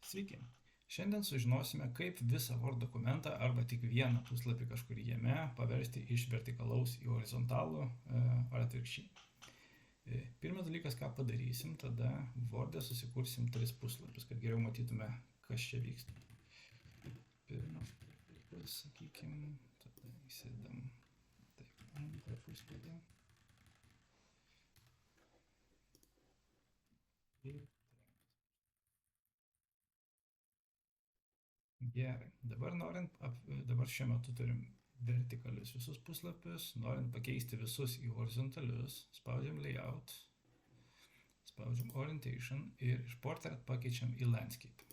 Sveiki. Šiandien sužinosime, kaip visą Word dokumentą arba tik vieną puslapį kažkur jame paversti iš vertikalaus į horizontalų ar atvirkščiai. Pirmas dalykas, ką padarysim, tada Word'e susikursim 3 puslapius, kad geriau matytume, kas čia vyksta. Pirmas puslapis, sakykime, tada įsidedam taip, antrą puslapį. Gerai, dabar šiuo metu turim vertikalius visus puslapius, norint pakeisti visus į horizontalius, spaudžiam Layout, spaudžiam Orientation ir iš Portrait pakeičiam į Landscape.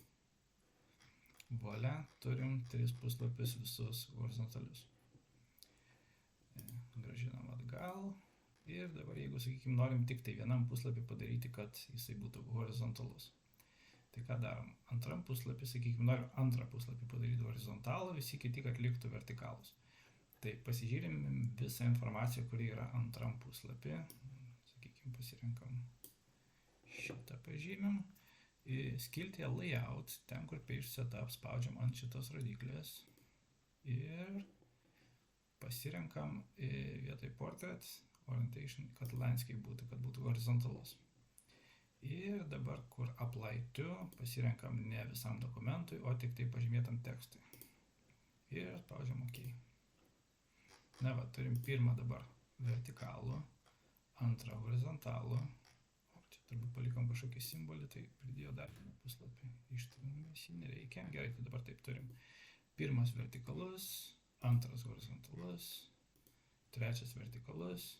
Voila, turim 3 puslapius visus horizontalius. Grąžinam atgal ir dabar, jeigu, sakykime, norim tik tai vienam puslapį padaryti, kad jisai būtų horizontalus. Tai ką darom? Antram puslapį, sakykime, noriu antrą puslapį padaryti horizontalų, visi kiti, kad liktų vertikalus. Tai pasižiūrim visą informaciją, kuri yra antram puslapį. Sakykime, pasirenkam šitą pažymim. Skiltyje Layout, ten kur Page Setup, spaudžiam ant šitos rodiklės. Ir pasirenkam vietoj Portrait, Orientation, kad Landscape būtų, kad būtų horizontalus. Ir dabar, kur Apply to, pasirenkam ne visam dokumentui, o tik tai pažymėtam tekstui. Ir spaudžiam OK. Na va, turim pirmą dabar vertikalų, antrą horizontalų. O čia turbūt palikom kažkokį simbolį, tai pridėjo dar vieną puslapį. Ištrinamės jį, nereikia. Gerai, tai dabar taip turim. Pirmas vertikalus, antras horizontalus, trečias vertikalus.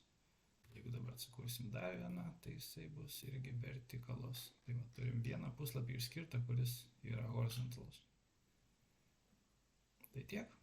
Jeigu dabar sukursim dar vieną, tai jisai bus irgi vertikalus. Tai va, turim vieną puslapį išskirtą, kuris yra horizontalus. Tai tiek.